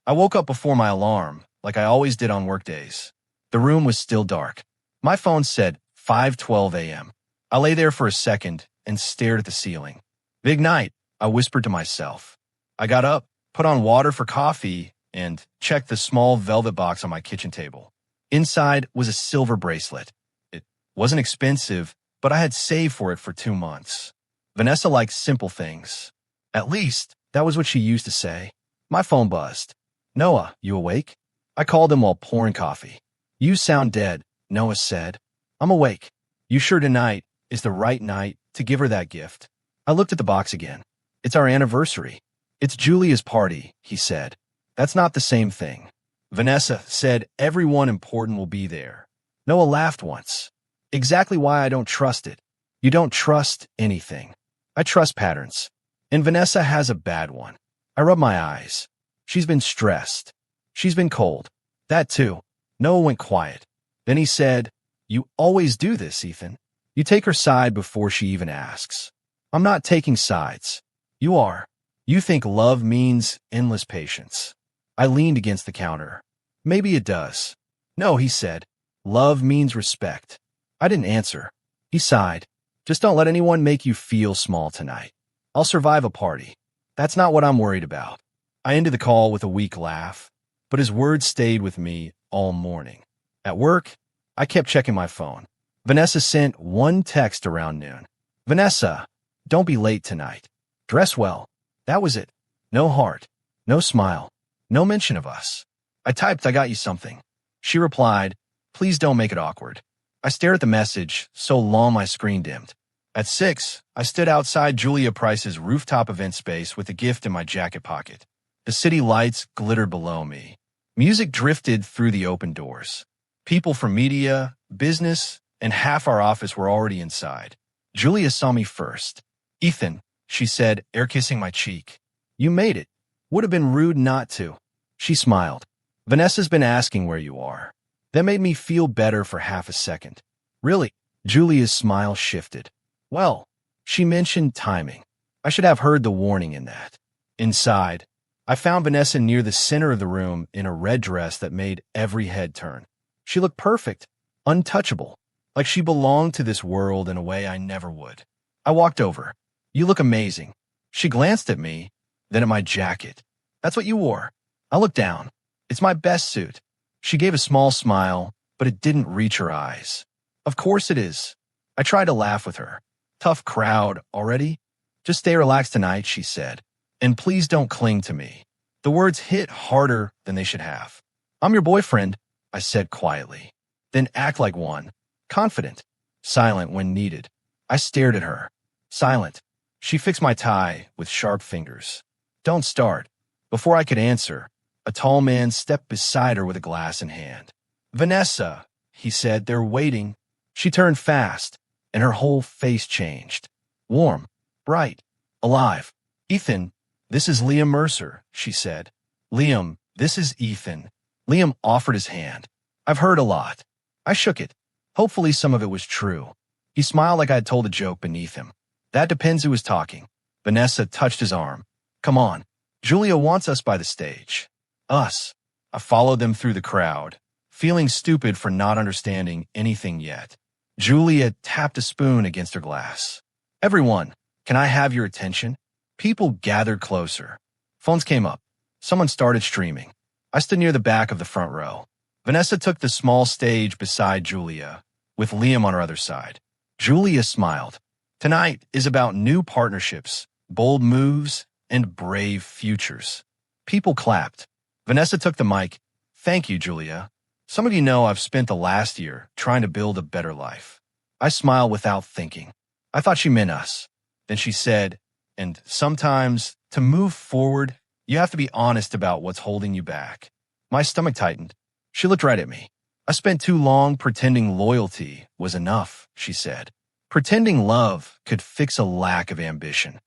I woke up before my alarm, like I always did on workdays. The room was still dark. My phone said 5:12 a.m. I lay there for a second and stared at the ceiling. Big night, I whispered to myself. I got up, put on water for coffee, and checked the small velvet box on my kitchen table. Inside was a silver bracelet. It wasn't expensive, but I had saved for it for 2 months. Vanessa liked simple things. At least, that was what she used to say. My phone buzzed. Noah, you awake? I called him while pouring coffee. You sound dead, Noah said. I'm awake. You sure tonight is the right night to give her that gift? I looked at the box again. It's our anniversary. It's Julia's party, he said. That's not the same thing. Vanessa said everyone important will be there. Noah laughed once. Exactly why I don't trust it. You don't trust anything. I trust patterns. And Vanessa has a bad one. I rub my eyes. She's been stressed. She's been cold. That too. Noah went quiet. Then he said, You always do this, Ethan. You take her side before she even asks. I'm not taking sides. You are. You think love means endless patience. I leaned against the counter. Maybe it does. No, he said. Love means respect. I didn't answer. He sighed. Just don't let anyone make you feel small tonight. I'll survive a party. That's not what I'm worried about. I ended the call with a weak laugh, but his words stayed with me all morning. At work, I kept checking my phone. Vanessa sent one text around noon. Vanessa, don't be late tonight. Dress well. That was it. No heart. No smile. No mention of us. I typed, I got you something. She replied, Please don't make it awkward. I stared at the message, so long my screen dimmed. At 6, I stood outside Julia Price's rooftop event space with a gift in my jacket pocket. The city lights glittered below me. Music drifted through the open doors. People from media, business, and half our office were already inside. Julia saw me first. Ethan, she said, air-kissing my cheek. You made it. Would have been rude not to. She smiled. Vanessa's been asking where you are. That made me feel better for half a second. Really? Julia's smile shifted. Well, she mentioned timing. I should have heard the warning in that. Inside, I found Vanessa near the center of the room in a red dress that made every head turn. She looked perfect, untouchable, like she belonged to this world in a way I never would. I walked over. You look amazing. She glanced at me, then at my jacket. That's what you wore. I looked down. It's my best suit. She gave a small smile, but it didn't reach her eyes. Of course it is. I tried to laugh with her. Tough crowd already? Just stay relaxed tonight, she said. And please don't cling to me. The words hit harder than they should have. I'm your boyfriend, I said quietly. Then act like one. Confident. Silent when needed. I stared at her. Silent. She fixed my tie with sharp fingers. Don't start. Before I could answer, a tall man stepped beside her with a glass in hand. Vanessa, he said, they're waiting. She turned fast, and her whole face changed. Warm, bright, alive. Ethan, this is Liam Mercer, she said. Liam, this is Ethan. Liam offered his hand. I've heard a lot. I shook it. Hopefully some of it was true. He smiled like I'd told a joke beneath him. That depends who was talking. Vanessa touched his arm. Come on. Julia wants us by the stage. Us. I followed them through the crowd, feeling stupid for not understanding anything yet. Julia tapped a spoon against her glass. Everyone, can I have your attention? People gathered closer. Phones came up. Someone started streaming. I stood near the back of the front row. Vanessa took the small stage beside Julia, with Liam on her other side. Julia smiled. Tonight is about new partnerships, bold moves, and brave futures. People clapped. Vanessa took the mic. Thank you, Julia. Some of you know I've spent the last year trying to build a better life. I smiled without thinking. I thought she meant us. Then she said, and sometimes, to move forward, you have to be honest about what's holding you back. My stomach tightened. She looked right at me. I spent too long pretending loyalty was enough, she said. Pretending love could fix a lack of ambition.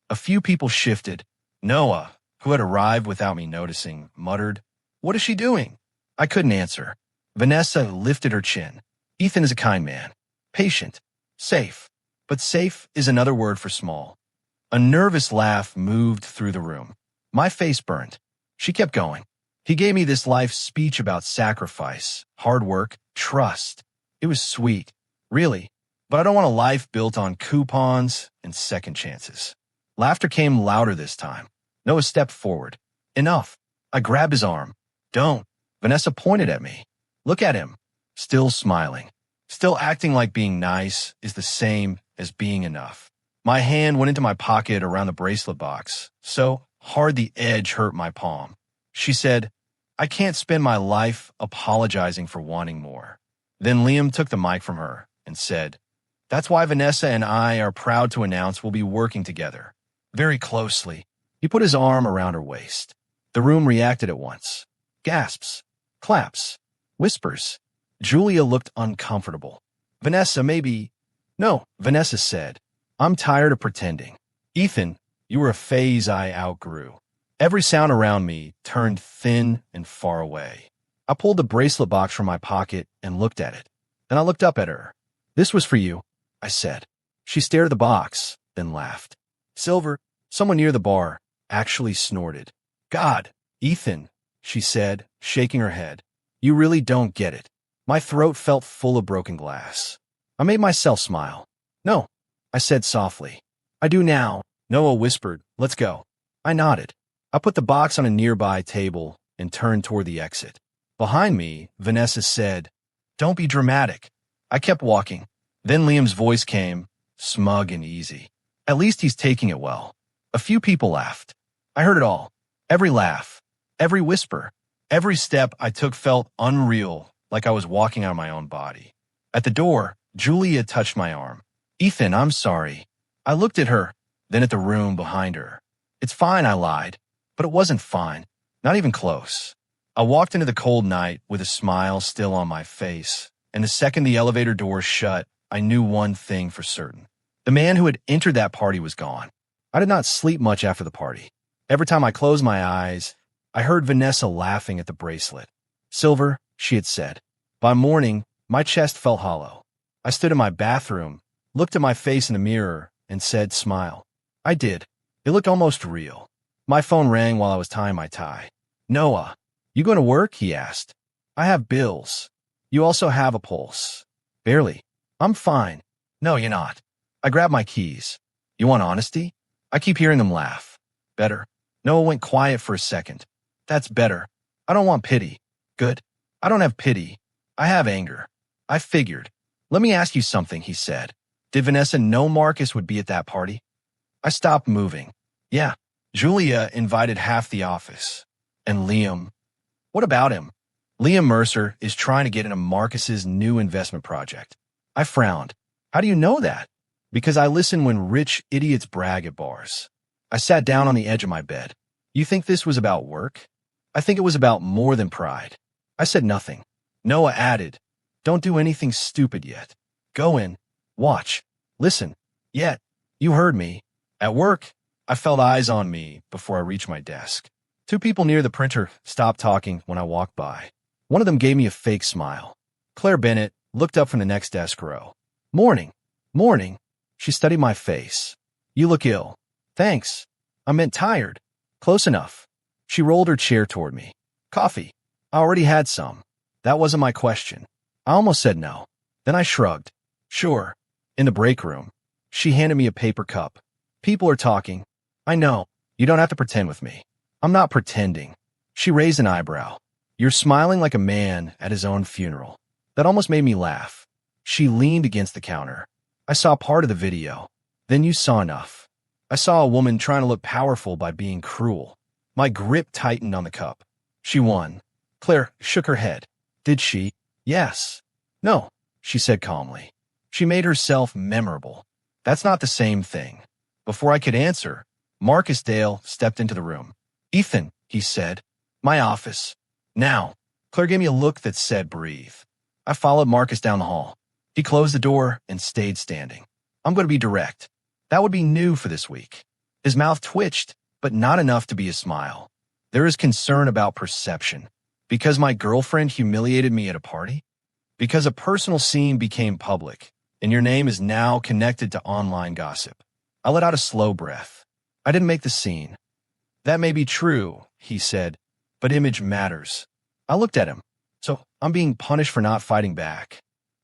A few people shifted. Noah, who had arrived without me noticing, muttered, What is she doing? I couldn't answer. Vanessa lifted her chin. Ethan is a kind man. Patient. Safe. But safe is another word for small. A nervous laugh moved through the room. My face burned. She kept going. He gave me this life speech about sacrifice, hard work, trust. It was sweet, really, but I don't want a life built on coupons and second chances. Laughter came louder this time. Noah stepped forward. Enough. I grabbed his arm. Don't. Vanessa pointed at me. Look at him. Still smiling. Still acting like being nice is the same as being enough. My hand went into my pocket around the bracelet box, so hard the edge hurt my palm. She said, I can't spend my life apologizing for wanting more. Then Liam took the mic from her and said, That's why Vanessa and I are proud to announce we'll be working together. Very closely. He put his arm around her waist. The room reacted at once. Gasps. Claps. Whispers. Julia looked uncomfortable. Vanessa, maybe... No, Vanessa said. I'm tired of pretending. Ethan, you were a phase I outgrew. Every sound around me turned thin and far away. I pulled the bracelet box from my pocket and looked at it. Then I looked up at her. This was for you, I said. She stared at the box, then laughed. Silver, someone near the bar, actually snorted. God, Ethan, she said, shaking her head. You really don't get it. My throat felt full of broken glass. I made myself smile. No, I said softly. I do now. Noah whispered, let's go. I nodded. I put the box on a nearby table and turned toward the exit. Behind me, Vanessa said, Don't be dramatic. I kept walking. Then Liam's voice came, smug and easy. At least he's taking it well. A few people laughed. I heard it all. Every laugh, every whisper, every step I took felt unreal, like I was walking out of my own body. At the door, Julia touched my arm. Ethan, I'm sorry. I looked at her, then at the room behind her. It's fine, I lied. But it wasn't fine. Not even close. I walked into the cold night with a smile still on my face, and the second the elevator doors shut, I knew one thing for certain. The man who had entered that party was gone. I did not sleep much after the party. Every time I closed my eyes, I heard Vanessa laughing at the bracelet. Silver, she had said. By morning, my chest felt hollow. I stood in my bathroom, looked at my face in the mirror, and said, smile. I did. It looked almost real. My phone rang while I was tying my tie. Noah, you going to work? He asked. I have bills. You also have a pulse. Barely. I'm fine. No, you're not. I grabbed my keys. You want honesty? I keep hearing them laugh. Better. Noah went quiet for a second. That's better. I don't want pity. Good. I don't have pity. I have anger. I figured. Let me ask you something, he said. Did Vanessa know Marcus would be at that party? I stopped moving. Yeah. Julia invited half the office. And Liam? What about him? Liam Mercer is trying to get into Marcus's new investment project. I frowned. How do you know that? Because I listen when rich idiots brag at bars. I sat down on the edge of my bed. You think this was about work? I think it was about more than pride. I said nothing. Noah added, Don't do anything stupid yet. Go in. Watch. Listen. Yet. You heard me. At work, I felt eyes on me before I reached my desk. Two people near the printer stopped talking when I walked by. One of them gave me a fake smile. Claire Bennett looked up from the next desk row. Morning. Morning. She studied my face. You look ill. Thanks. I meant tired. Close enough. She rolled her chair toward me. Coffee. I already had some. That wasn't my question. I almost said no. Then I shrugged. Sure. In the break room. She handed me a paper cup. People are talking. I know. You don't have to pretend with me. I'm not pretending. She raised an eyebrow. You're smiling like a man at his own funeral. That almost made me laugh. She leaned against the counter. I saw part of the video. Then you saw enough. I saw a woman trying to look powerful by being cruel. My grip tightened on the cup. She won. Claire shook her head. Did she? Yes. No, she said calmly. She made herself memorable. That's not the same thing. Before I could answer, Marcus Dale stepped into the room. Ethan, he said. My office. Now. Claire gave me a look that said breathe. I followed Marcus down the hall. He closed the door and stayed standing. I'm going to be direct. That would be new for this week. His mouth twitched, but not enough to be a smile. There is concern about perception. Because my girlfriend humiliated me at a party? Because a personal scene became public, and your name is now connected to online gossip. I let out a slow breath. I didn't make the scene. That may be true, he said, but image matters. I looked at him. So I'm being punished for not fighting back.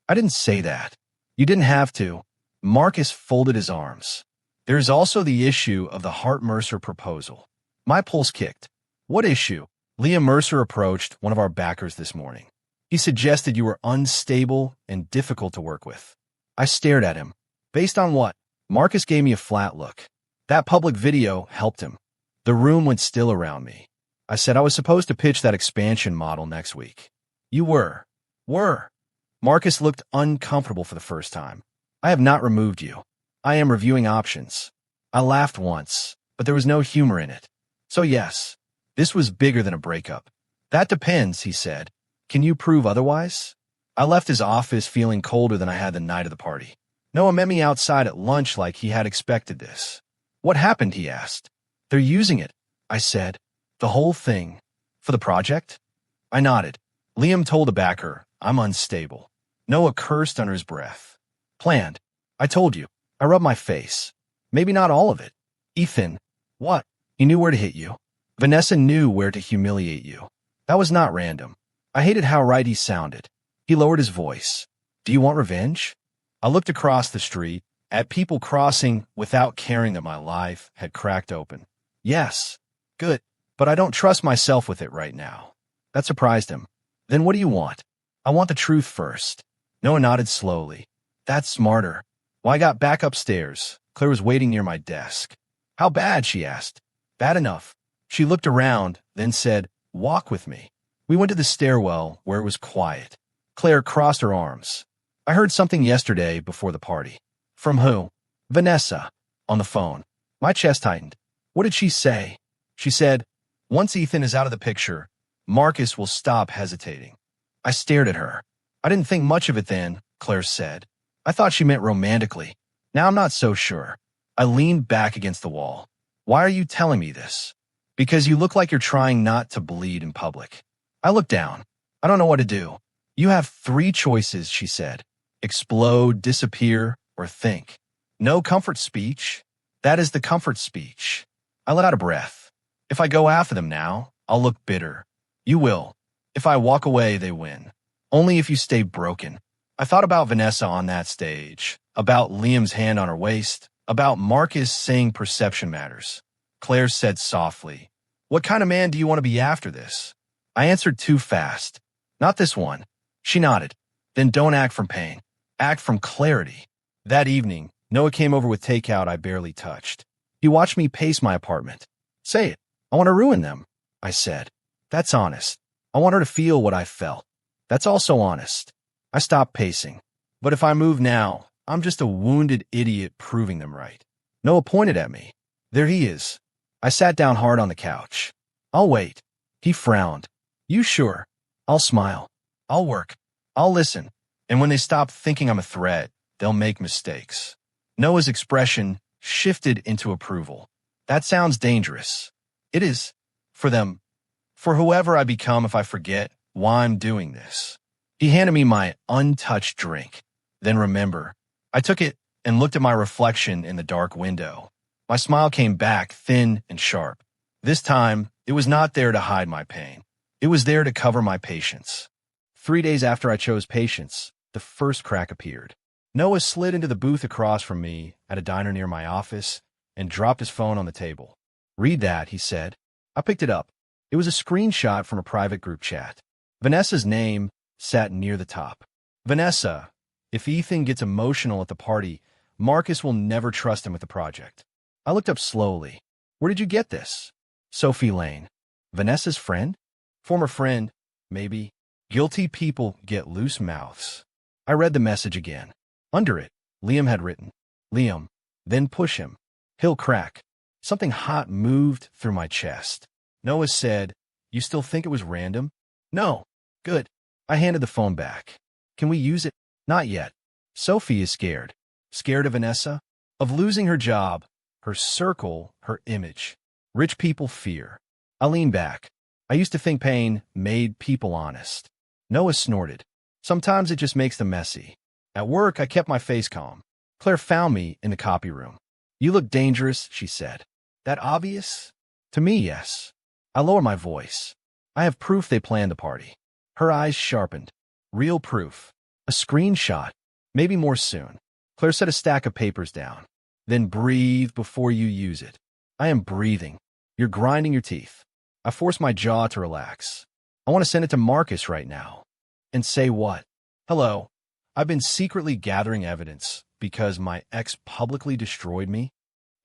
I didn't say that. You didn't have to. Marcus folded his arms. There's also the issue of the Hart Mercer proposal. My pulse kicked. What issue? Liam Mercer approached one of our backers this morning. He suggested you were unstable and difficult to work with. I stared at him. Based on what? Marcus gave me a flat look. That public video helped him. The room went still around me. I said I was supposed to pitch that expansion model next week. You were. Marcus looked uncomfortable for the first time. I have not removed you. I am reviewing options. I laughed once, but there was no humor in it. So yes, this was bigger than a breakup. That depends, he said. Can you prove otherwise? I left his office feeling colder than I had the night of the party. Noah met me outside at lunch like he had expected this. What happened, he asked. They're using it, I said. The whole thing. For the project? I nodded. Liam told a backer, I'm unstable. Noah cursed under his breath. Planned. I told you. I rubbed my face. Maybe not all of it. Ethan. What? He knew where to hit you. Vanessa knew where to humiliate you. That was not random. I hated how right he sounded. He lowered his voice. Do you want revenge? I looked across the street, at people crossing without caring that my life had cracked open. Yes. Good. But I don't trust myself with it right now. That surprised him. Then what do you want? I want the truth first. Noah nodded slowly. That's smarter. Well, I got back upstairs. Claire was waiting near my desk. How bad? She asked. Bad enough. She looked around, then said, walk with me. We went to the stairwell where it was quiet. Claire crossed her arms. I heard something yesterday before the party. From who? Vanessa. On the phone. My chest tightened. What did she say? She said, once Ethan is out of the picture, Marcus will stop hesitating. I stared at her. I didn't think much of it then, Claire said. I thought she meant romantically. Now I'm not so sure. I leaned back against the wall. Why are you telling me this? Because you look like you're trying not to bleed in public. I looked down. I don't know what to do. You have 3 choices, she said. Explode, disappear, or think. No comfort speech. That is the comfort speech. I let out a breath. If I go after them now, I'll look bitter. You will. If I walk away, they win. Only if you stay broken. I thought about Vanessa on that stage, about Liam's hand on her waist, about Marcus saying perception matters. Claire said softly, what kind of man do you want to be after this? I answered too fast. Not this one. She nodded. Then don't act from pain. Act from clarity. That evening, Noah came over with takeout I barely touched. He watched me pace my apartment. Say it. I want to ruin them, I said. That's honest. I want her to feel what I felt. That's also honest. I stopped pacing. But if I move now, I'm just a wounded idiot proving them right. Noah pointed at me. There he is. I sat down hard on the couch. I'll wait. He frowned. You sure? I'll smile. I'll work. I'll listen. And when they stop thinking I'm a threat, they'll make mistakes. Noah's expression shifted into approval. That sounds dangerous. It is. For them. For whoever I become if I forget why I'm doing this. He handed me my untouched drink. Then remember. I took it and looked at my reflection in the dark window. My smile came back thin and sharp. This time, it was not there to hide my pain. It was there to cover my patience. 3 days after I chose patience, the first crack appeared. Noah slid into the booth across from me at a diner near my office and dropped his phone on the table. Read that, he said. I picked it up. It was a screenshot from a private group chat. Vanessa's name sat near the top. Vanessa, if Ethan gets emotional at the party, Marcus will never trust him with the project. I looked up slowly. Where did you get this? Sophie Lane. Vanessa's friend? Former friend, maybe. Guilty people get loose mouths. I read the message again. Under it, Liam had written, Liam, then push him. He'll crack. Something hot moved through my chest. Noah said, you still think it was random? No. Good. I handed the phone back. Can we use it? Not yet. Sophie is scared. Scared of Vanessa? Of losing her job, her circle, her image. Rich people fear. I leaned back. I used to think pain made people honest. Noah snorted. Sometimes it just makes them messy. At work, I kept my face calm. Claire found me in the copy room. You look dangerous, she said. That obvious? To me, yes. I lowered my voice. I have proof they planned the party. Her eyes sharpened. Real proof. A screenshot. Maybe more soon. Claire set a stack of papers down. Then breathe before you use it. I am breathing. You're grinding your teeth. I force my jaw to relax. I want to send it to Marcus right now. And say what? Hello. I've been secretly gathering evidence because my ex publicly destroyed me.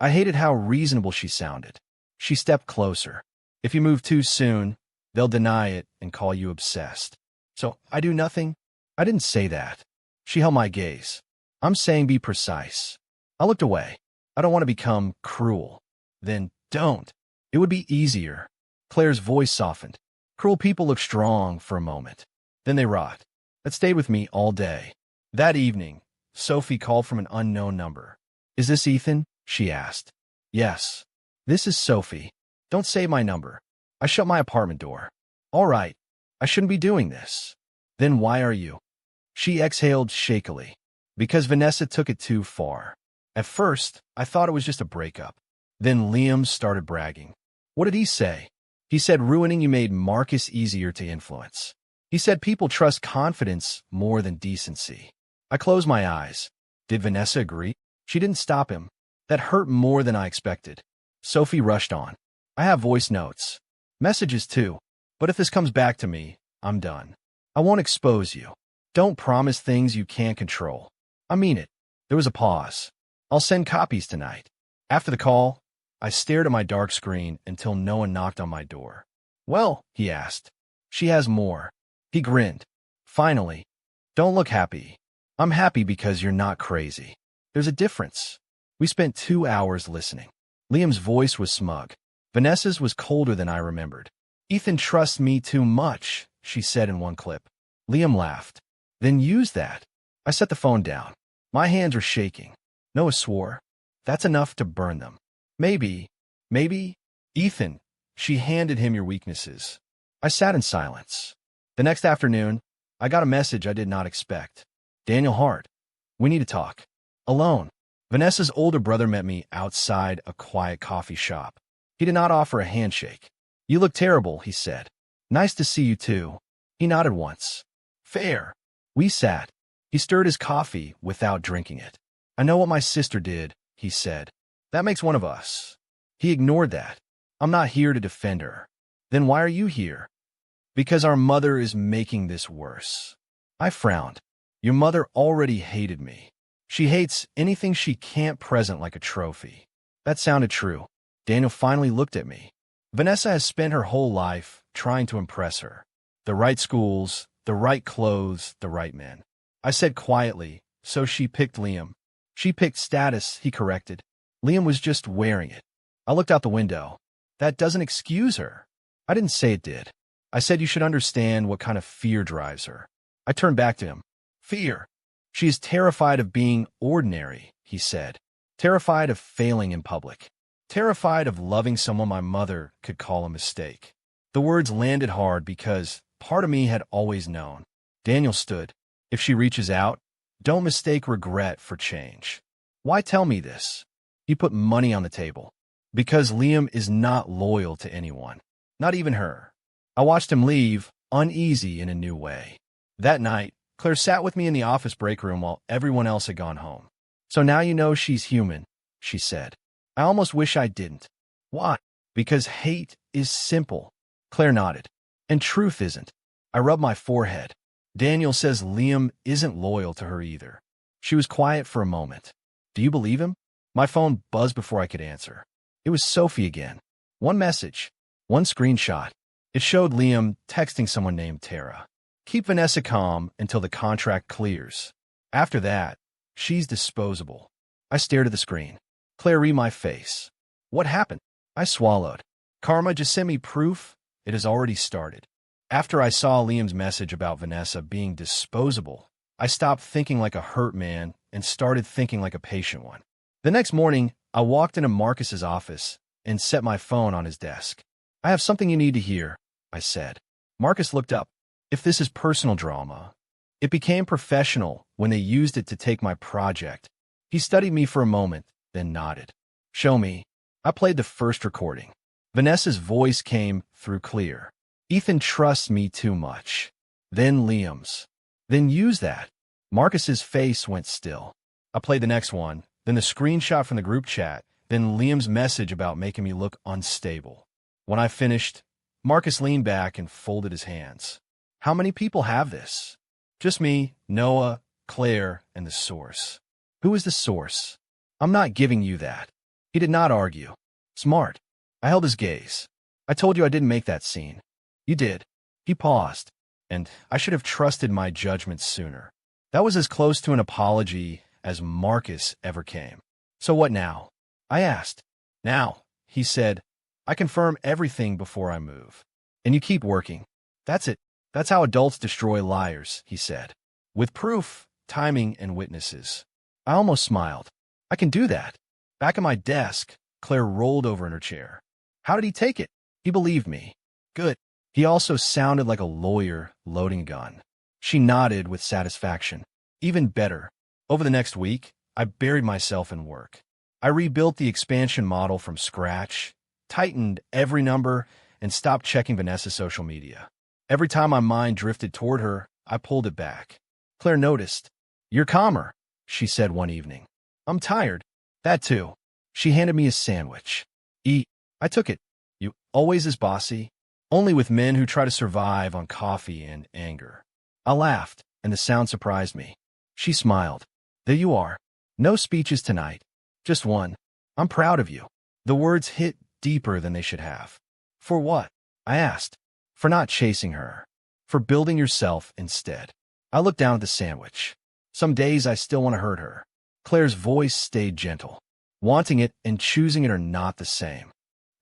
I hated how reasonable she sounded. She stepped closer. If you move too soon, they'll deny it and call you obsessed. So I do nothing? I didn't say that. She held my gaze. I'm saying be precise. I looked away. I don't want to become cruel. Then don't. It would be easier. Claire's voice softened. Cruel people look strong for a moment. Then they rot. That stayed with me all day. That evening, Sophie called from an unknown number. Is this Ethan? She asked. Yes. This is Sophie. Don't say my number. I shut my apartment door. All right. I shouldn't be doing this. Then why are you? She exhaled shakily. Because Vanessa took it too far. At first, I thought it was just a breakup. Then Liam started bragging. What did he say? He said ruining you made Marcus easier to influence. He said people trust confidence more than decency. I closed my eyes. Did Vanessa agree? She didn't stop him. That hurt more than I expected. Sophie rushed on. I have voice notes. Messages too. But if this comes back to me, I'm done. I won't expose you. Don't promise things you can't control. I mean it. There was a pause. I'll send copies tonight. After the call, I stared at my dark screen until no one knocked on my door. Well, he asked. She has more. He grinned. Finally. Don't look happy. I'm happy because you're not crazy. There's a difference. We spent 2 hours listening. Liam's voice was smug. Vanessa's was colder than I remembered. Ethan trusts me too much, she said in one clip. Liam laughed. Then use that. I set the phone down. My hands were shaking. Noah swore. That's enough to burn them. Maybe. Ethan, she handed him your weaknesses. I sat in silence. The next afternoon, I got a message I did not expect. Daniel Hart. We need to talk. Alone. Vanessa's older brother met me outside a quiet coffee shop. He did not offer a handshake. You look terrible, he said. Nice to see you too. He nodded once. Fair. We sat. He stirred his coffee without drinking it. I know what my sister did, he said. That makes one of us. He ignored that. I'm not here to defend her. Then why are you here? Because our mother is making this worse. I frowned. Your mother already hated me. She hates anything she can't present like a trophy. That sounded true. Daniel finally looked at me. Vanessa has spent her whole life trying to impress her. The right schools, the right clothes, the right men. I said quietly, so she picked Liam. She picked status, he corrected. Liam was just wearing it. I looked out the window. That doesn't excuse her. I didn't say it did. I said you should understand what kind of fear drives her. I turned back to him. Fear. She is terrified of being ordinary, he said. Terrified of failing in public. Terrified of loving someone my mother could call a mistake. The words landed hard because part of me had always known. Daniel stood. If she reaches out, don't mistake regret for change. Why tell me this? He put money on the table. Because Liam is not loyal to anyone. Not even her. I watched him leave, uneasy in a new way. That night, Claire sat with me in the office break room while everyone else had gone home. So now you know she's human, she said. I almost wish I didn't. Why? Because hate is simple. Claire nodded. And truth isn't. I rubbed my forehead. Daniel says Liam isn't loyal to her either. She was quiet for a moment. Do you believe him? My phone buzzed before I could answer. It was Sophie again. One message. One screenshot. It showed Liam texting someone named Tara. Keep Vanessa calm until the contract clears. After that, she's disposable. I stared at the screen. Claire read my face. What happened? I swallowed. Karma just sent me proof. It has already started. After I saw Liam's message about Vanessa being disposable, I stopped thinking like a hurt man and started thinking like a patient one. The next morning, I walked into Marcus's office and set my phone on his desk. I have something you need to hear, I said. Marcus looked up. If this is personal drama. It became professional when they used it to take my project. He studied me for a moment, then nodded. Show me. I played the first recording. Vanessa's voice came through clear. Ethan trusts me too much. Then Liam's. Then use that. Marcus's face went still. I played the next one, then the screenshot from the group chat, then Liam's message about making me look unstable. When I finished, Marcus leaned back and folded his hands. How many people have this? Just me, Noah, Claire, and the source. Who is the source? I'm not giving you that. He did not argue. Smart. I held his gaze. I told you I didn't make that scene. You did. He paused, and I should have trusted my judgment sooner. That was as close to an apology as Marcus ever came. So what now? I asked. Now, he said, I confirm everything before I move. And you keep working. That's it. That's how adults destroy liars, he said. With proof, timing, and witnesses. I almost smiled. I can do that. Back at my desk, Claire rolled over in her chair. How did he take it? He believed me. Good. He also sounded like a lawyer loading a gun. She nodded with satisfaction. Even better. Over the next week, I buried myself in work. I rebuilt the expansion model from scratch, tightened every number, and stopped checking Vanessa's social media. Every time my mind drifted toward her, I pulled it back. Claire noticed. You're calmer, she said one evening. I'm tired. That too. She handed me a sandwich. Eat. I took it. You always as bossy? Only with men who try to survive on coffee and anger. I laughed, and the sound surprised me. She smiled. There you are. No speeches tonight. Just one. I'm proud of you. The words hit deeper than they should have. For what? I asked. For not chasing her. For building yourself instead. I looked down at the sandwich. Some days I still want to hurt her. Claire's voice stayed gentle. Wanting it and choosing it are not the same.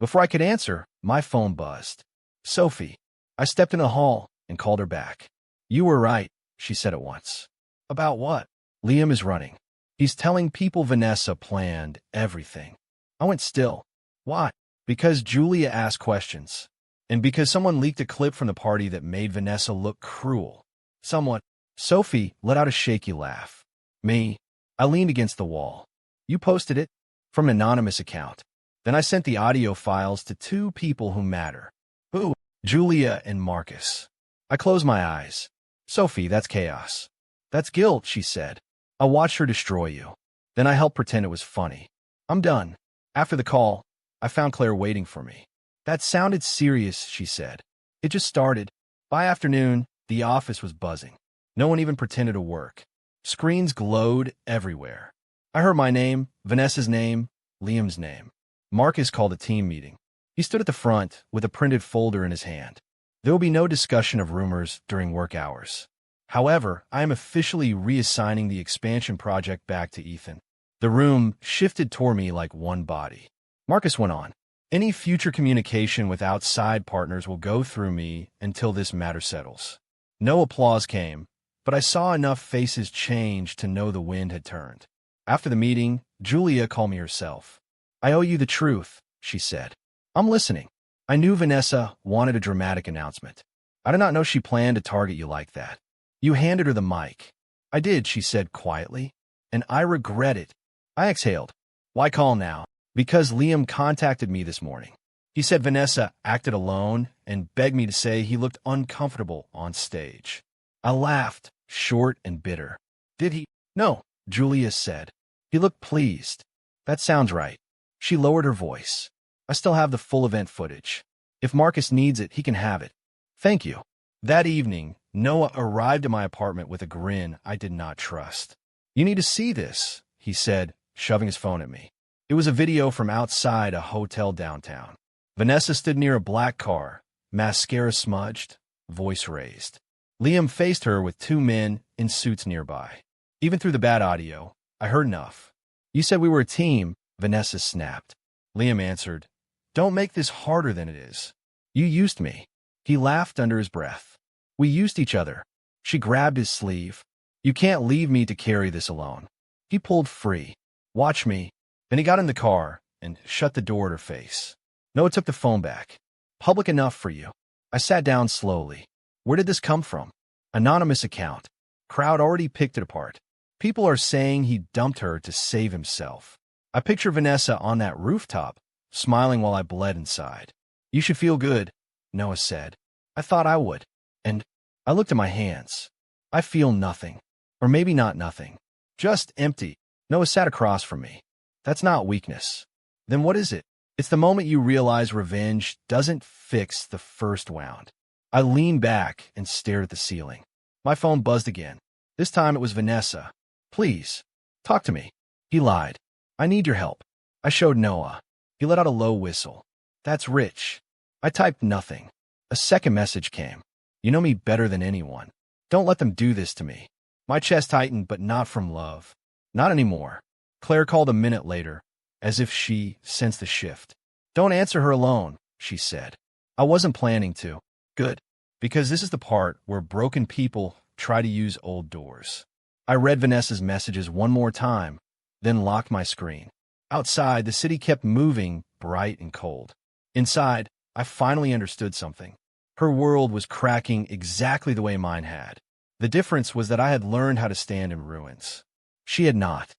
Before I could answer, my phone buzzed. Sophie. I stepped in the hall and called her back. You were right, she said at once. About what? Liam is running. He's telling people Vanessa planned everything. I went still. Why? Because Julia asked questions. And because someone leaked a clip from the party that made Vanessa look cruel. Someone. Sophie let out a shaky laugh. Me. I leaned against the wall. You posted it? From an anonymous account. Then I sent the audio files to two people who matter. Who? Julia and Marcus. I closed my eyes. Sophie, that's chaos. That's guilt, she said. I watched her destroy you. Then I helped pretend it was funny. I'm done. After the call, I found Claire waiting for me. That sounded serious, she said. It just started. By afternoon, the office was buzzing. No one even pretended to work. Screens glowed everywhere. I heard my name, Vanessa's name, Liam's name. Marcus called a team meeting. He stood at the front with a printed folder in his hand. There will be no discussion of rumors during work hours. However, I am officially reassigning the expansion project back to Ethan. The room shifted toward me like one body. Marcus went on. Any future communication with outside partners will go through me until this matter settles. No applause came, but I saw enough faces change to know the wind had turned. After the meeting, Julia called me herself. I owe you the truth, she said. I'm listening. I knew Vanessa wanted a dramatic announcement. I did not know she planned to target you like that. You handed her the mic. I did, she said quietly, and I regret it. I exhaled. Why call now? Because Liam contacted me this morning. He said Vanessa acted alone and begged me to say he looked uncomfortable on stage. I laughed, short and bitter. Did he? No, Julia said. He looked pleased. That sounds right. She lowered her voice. I still have the full event footage. If Marcus needs it, he can have it. Thank you. That evening, Noah arrived at my apartment with a grin I did not trust. You need to see this, he said, shoving his phone at me. It was a video from outside a hotel downtown. Vanessa stood near a black car, mascara smudged, voice raised. Liam faced her with two men in suits nearby. Even through the bad audio, I heard enough. You said we were a team, Vanessa snapped. Liam answered, Don't make this harder than it is. You used me. He laughed under his breath. We used each other. She grabbed his sleeve. You can't leave me to carry this alone. He pulled free. Watch me. Then he got in the car and shut the door at her face. Noah took the phone back. Public enough for you. I sat down slowly. Where did this come from? Anonymous account. Crowd already picked it apart. People are saying he dumped her to save himself. I picture Vanessa on that rooftop, smiling while I bled inside. You should feel good, Noah said. I thought I would. And I looked at my hands. I feel nothing. Or maybe not nothing. Just empty. Noah sat across from me. That's not weakness. Then what is it? It's the moment you realize revenge doesn't fix the first wound. I leaned back and stared at the ceiling. My phone buzzed again. This time it was Vanessa. Please, talk to me. He lied. I need your help. I showed Noah. He let out a low whistle. That's Rich. I typed nothing. A second message came. You know me better than anyone. Don't let them do this to me. My chest tightened, but not from love. Not anymore. Claire called a minute later, as if she sensed the shift. Don't answer her alone, she said. I wasn't planning to. Good. Because this is the part where broken people try to use old doors. I read Vanessa's messages one more time, then locked my screen. Outside, the city kept moving, bright and cold. Inside, I finally understood something. Her world was cracking exactly the way mine had. The difference was that I had learned how to stand in ruins. She had not.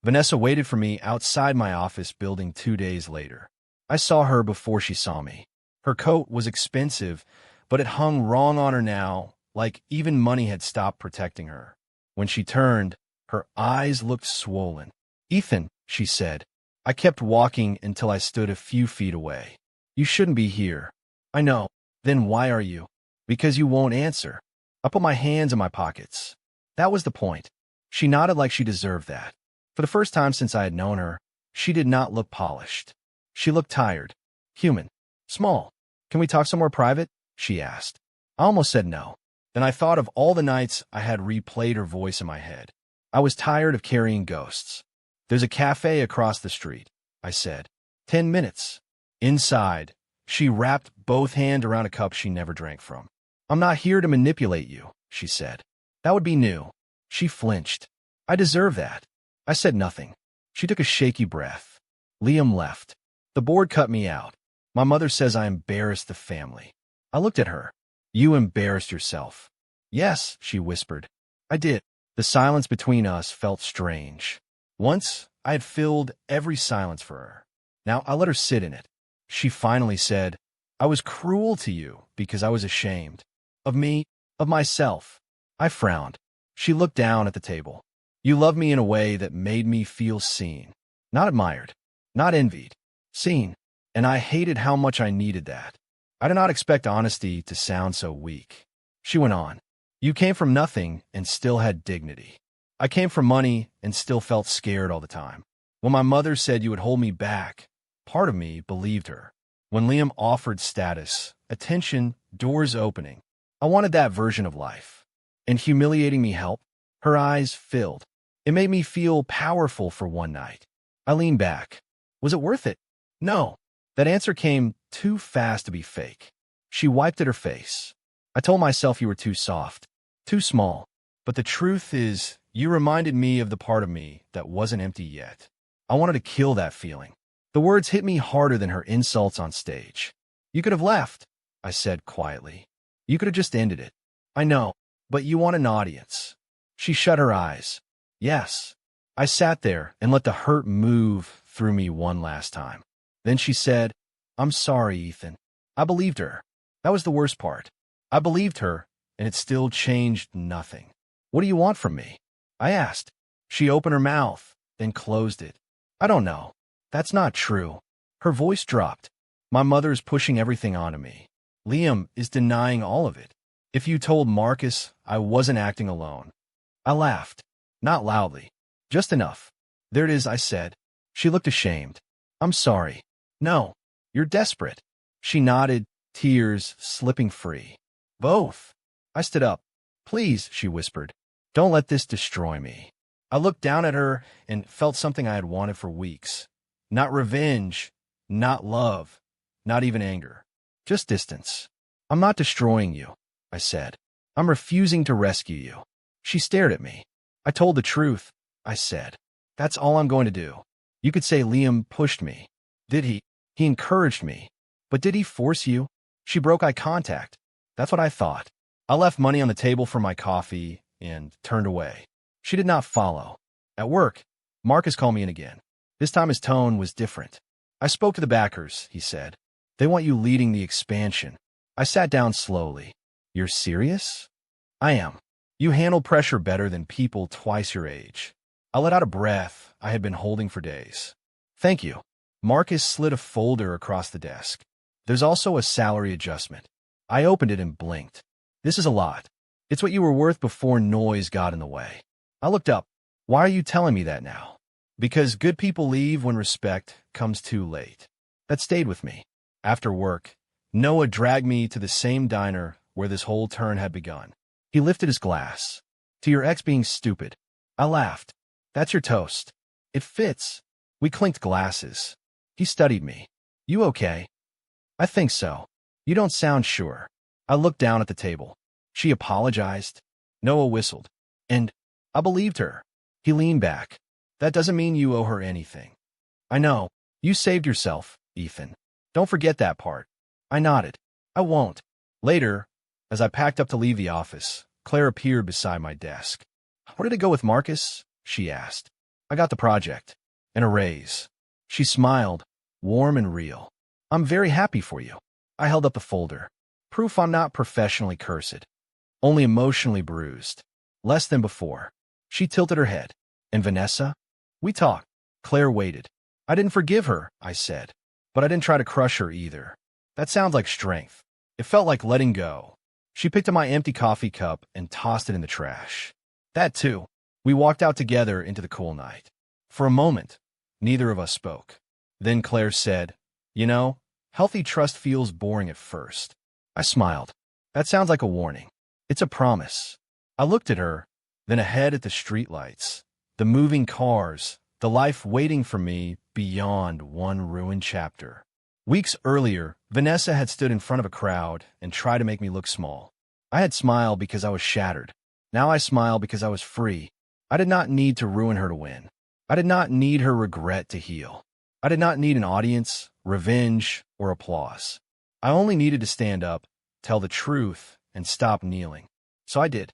Vanessa waited for me outside my office building 2 days later. I saw her before she saw me. Her coat was expensive, but it hung wrong on her now, like even money had stopped protecting her. When she turned, her eyes looked swollen. Ethan, she said. I kept walking until I stood a few feet away. You shouldn't be here. I know. Then why are you? Because you won't answer. I put my hands in my pockets. That was the point. She nodded like she deserved that. For the first time since I had known her, she did not look polished. She looked tired. Human. Small. Can we talk somewhere private? She asked. I almost said no. Then I thought of all the nights I had replayed her voice in my head. I was tired of carrying ghosts. There's a cafe across the street, I said. 10 minutes. Inside, she wrapped both hands around a cup she never drank from. I'm not here to manipulate you, she said. That would be new. She flinched. I deserve that. I said nothing. She took a shaky breath. Liam left. The board cut me out. My mother says I embarrassed the family. I looked at her. You embarrassed yourself. Yes, she whispered. I did. The silence between us felt strange. Once, I had filled every silence for her. Now I let her sit in it. She finally said, I was cruel to you because I was ashamed. Of me, of myself. I frowned. She looked down at the table. You loved me in a way that made me feel seen. Not admired. Not envied. Seen. And I hated how much I needed that. I did not expect honesty to sound so weak. She went on. You came from nothing and still had dignity. I came from money and still felt scared all the time. When my mother said you would hold me back, part of me believed her. When Liam offered status, attention, doors opening, I wanted that version of life. And humiliating me helped. Her eyes filled. It made me feel powerful for one night. I leaned back. Was it worth it? No. That answer came too fast to be fake. She wiped at her face. I told myself you were too soft, too small. But the truth is, you reminded me of the part of me that wasn't empty yet. I wanted to kill that feeling. The words hit me harder than her insults on stage. You could have left, I said quietly. You could have just ended it. I know, but you want an audience. She shut her eyes. Yes. I sat there and let the hurt move through me one last time. Then she said, I'm sorry, Ethan. I believed her. That was the worst part. I believed her, and it still changed nothing. What do you want from me? I asked. She opened her mouth, then closed it. I don't know. That's not true. Her voice dropped. My mother's pushing everything onto me. Liam is denying all of it. If you told Marcus I wasn't acting alone. I laughed. Not loudly. Just enough. There it is, I said. She looked ashamed. I'm sorry. No. You're desperate. She nodded, tears slipping free. Both. I stood up. Please, she whispered. Don't let this destroy me. I looked down at her and felt something I had wanted for weeks. Not revenge, not love, not even anger. Just distance. I'm not destroying you, I said. I'm refusing to rescue you. She stared at me. I told the truth, I said. That's all I'm going to do. You could say Liam pushed me. Did he? He encouraged me. But did he force you? She broke eye contact. That's what I thought. I left money on the table for my coffee and turned away. She did not follow. At work, Marcus called me in again. This time his tone was different. I spoke to the backers, he said. They want you leading the expansion. I sat down slowly. You're serious? I am. You handle pressure better than people twice your age. I let out a breath I had been holding for days. Thank you. Marcus slid a folder across the desk. There's also a salary adjustment. I opened it and blinked. This is a lot. It's what you were worth before noise got in the way. I looked up. Why are you telling me that now? Because good people leave when respect comes too late. That stayed with me. After work, Noah dragged me to the same diner where this whole turn had begun. He lifted his glass. To your ex being stupid. I laughed. That's your toast. It fits. We clinked glasses. He studied me. You okay? I think so. You don't sound sure. I looked down at the table. She apologized. Noah whistled. And I believed her. He leaned back. That doesn't mean you owe her anything. I know. You saved yourself, Ethan. Don't forget that part. I nodded. I won't. Later, as I packed up to leave the office, Claire appeared beside my desk. Where did it go with Marcus? She asked. I got the project. And a raise. She smiled, warm and real. I'm very happy for you. I held up the folder. Proof I'm not professionally cursed. Only emotionally bruised. Less than before. She tilted her head. And Vanessa? We talked. Claire waited. I didn't forgive her, I said. But I didn't try to crush her either. That sounds like strength. It felt like letting go. She picked up my empty coffee cup and tossed it in the trash. That too. We walked out together into the cool night. For a moment, neither of us spoke. Then Claire said, You know, healthy trust feels boring at first. I smiled. That sounds like a warning. It's a promise. I looked at her, then ahead at the streetlights, the moving cars, the life waiting for me beyond one ruined chapter. Weeks earlier, Vanessa had stood in front of a crowd and tried to make me look small. I had smiled because I was shattered. Now I smile because I was free. I did not need to ruin her to win. I did not need her regret to heal. I did not need an audience, revenge, or applause. I only needed to stand up, tell the truth, and stop kneeling. So I did.